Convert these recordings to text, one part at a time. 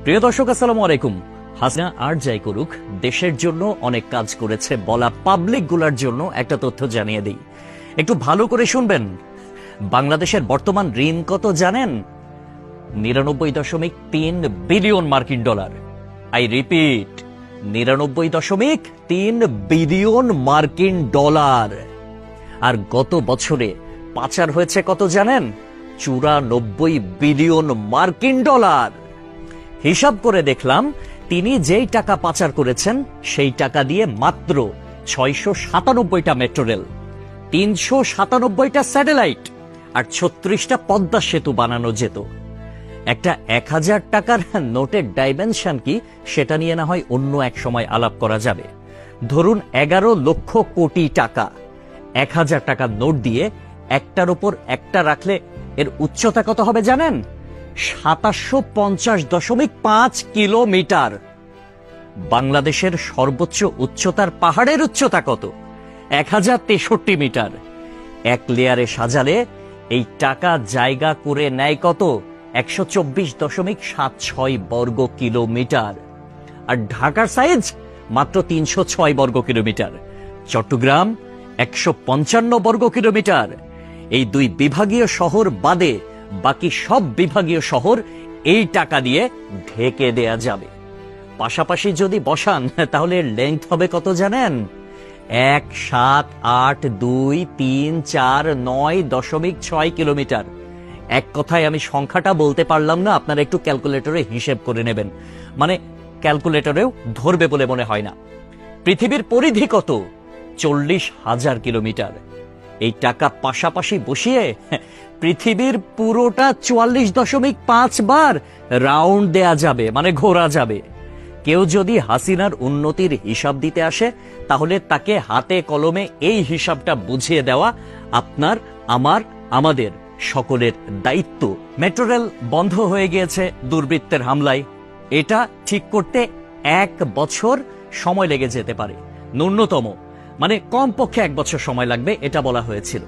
প্রিয় দর্শক, আসসালামু আলাইকুম। হাসিনা আর যাই করুক, দেশের জন্য অনেক কাজ করেছে বলা পাবলিক গুলার জন্য একটা তথ্য জানিয়ে দিই, একটু ভালো করে শুনবেন। বাংলাদেশের বর্তমান ঋণ কত জানেন? 99.3 বিলিয়ন মার্কিন ডলার। আই রিপিট, 99.3 বিলিয়ন মার্কিন ডলার। আর গত বছরে পাচার হয়েছে কত জানেন? 94 বিলিয়ন মার্কিন ডলার। হিসাব করে দেখলাম, তিনি যেই টাকা পাচার করেছেন সেই টাকা দিয়ে মাত্র 697টা মেট্রো রেল, 397টা স্যাটেলাইট আর 36টা পদ্মা সেতু বানানো যেত। একটা 1000 টাকার নোটের ডাইমেনশন কি, সেটা নিয়ে না হয় অন্য এক সময় আলাপ করা যাবে। ধরুন 11 লক্ষ কোটি টাকা 1000 টাকার নোট দিয়ে একটার উপর একটা রাখলে এর উচ্চতা কত হবে জানেন? 750.5 কিলোমিটার। বাংলাদেশের সর্বোচ্চ উচ্চতার পাহাড়ের উচ্চতা কত? 1063 মিটার। এক লেয়ারে সাজালে এই টাকা জায়গা করে নেয় কত? 124.76 বর্গ কিলোমিটার। আর ঢাকার সাইজ মাত্র 306 বর্গ কিলোমিটার, চট্টগ্রাম 155 বর্গ কিলোমিটার। এই দুই বিভাগীয় শহর বাদে বাকি সব বিভাগীয় শহর এই টাকা দিয়ে ঢেকে দেয়া যাবে। পাশাপাশি যদি বসান তাহলে লেংথ হবে কত জানেন? 1782349.6 কিলোমিটার। এক কথায় আমি সংখ্যাটা বলতে পারলাম না, আপনারা একটু ক্যালকুলেটরে হিসেব করে নেবেন, মানে ক্যালকুলেটরেও ধরবে বলে মনে হয় না। পৃথিবীর পরিধি কত? 40,000 কিলোমিটার। এই টাকা পাশাপাশি বসিয়ে পৃথিবীর পুরোটা 44.5 বার রাউন্ড দেয়া যাবে, মানে ঘোরা যাবে। কেউ যদি হাসিনার উন্নতির হিসাব দিতে আসে, তাহলে তাকে হাতে কলমে এই হিসাবটা বুঝিয়ে দেওয়া আপনার, আমার, আমাদের সকলের দায়িত্ব। মেট্রো রেল বন্ধ হয়ে গিয়েছে দুর্বৃত্তের হামলায়। এটা ঠিক করতে 1 বছর সময় লেগে যেতে পারে, ন্যূনতম, মানে কমপক্ষে 1 বছর সময় লাগবে এটা বলা হয়েছিল।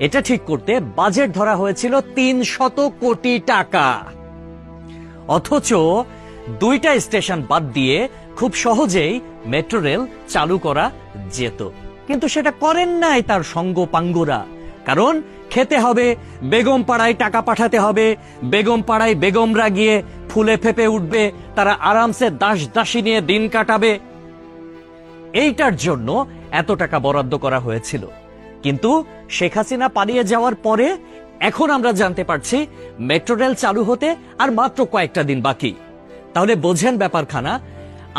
এটা ঠিক করতে বাজেট ধরা হয়েছিল 300 কোটি টাকা। অথচ 2টা স্টেশন বাদ দিয়ে খুব সহজেই মেট্রো রেল চালু করা যেত, কিন্তু সেটা করেন নাই তার সঙ্গপাঙ্গরা। কারণ খেতে হবে, বেগম পাড়ায় টাকা পাঠাতে হবে, বেগম পাড়ায় বেগমরা গিয়ে ফুলে ফেপে উঠবে, তারা আরামসে দাস দাসী নিয়ে দিন কাটাবে। এইটার জন্য এত টাকা বরাদ্দ করা হয়েছিল। কিন্তু শেখ হাসিনা পালিয়ে যাওয়ার পরে এখন আমরা জানতে পারছি মেট্রো রেল চালু হতে আর মাত্র কয়েকটা দিন বাকি। তাহলে বোঝেন ব্যাপারখানা।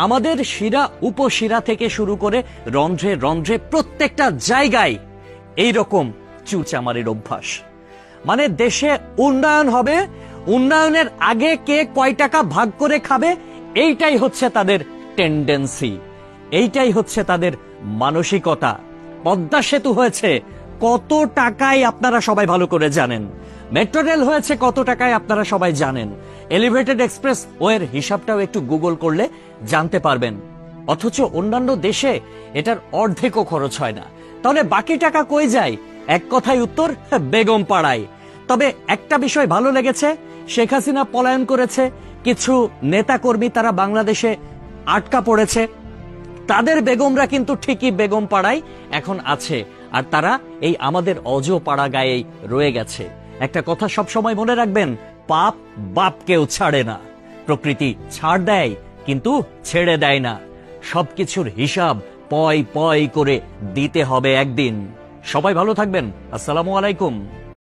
আমাদের শিরা উপশিরা থেকে শুরু করে রন্ধ্রে রন্ধ্রে প্রত্যেকটা জায়গায় এইরকম চুরচামারির অভ্যাস। মানে দেশে উন্নয়ন হবে, উন্নয়নের আগে কে কয় টাকা ভাগ করে খাবে, এইটাই হচ্ছে তাদের টেন্ডেন্সি, এইটাই হচ্ছে তাদের মানসিকতা। পদ্মা সেতু হয়েছে কত টাকায় আপনারা সবাই ভালো করে জানেন। মেট্রো রেল হয়েছে কত টাকায় আপনারা সবাই জানেন। এলিভেটেড এক্সপ্রেস ওয়ের হিসাবটাও একটু গুগল করলে জানতে পারবেন। অথচ অন্যান্য দেশে এটার অর্ধেকও খরচ হয় না। তাহলে বাকি টাকা কই যায়? এক কথায় উত্তর, বেগম পাড়ায়। তবে একটা বিষয় ভালো লেগেছে, শেখ হাসিনা পলায়ন করেছে, কিছু নেতাকর্মী তারা বাংলাদেশে আটকা পড়েছে, তাদের বেগমরা কিন্তু ঠিকই বেগম পাড়ায় এখন আছে, আর তারা এই আমাদের অজ পাড়া গায়েই রয়ে গেছে। একটা কথা সব সময় মনে রাখবেন, পাপ বাপকেও ছাড়ে না। প্রকৃতি ছাড় দেয় কিন্তু ছেড়ে দেয় না। সবকিছুর হিসাব পয় পয় করে দিতে হবে একদিন। সবাই ভালো থাকবেন। আসসালামু আলাইকুম।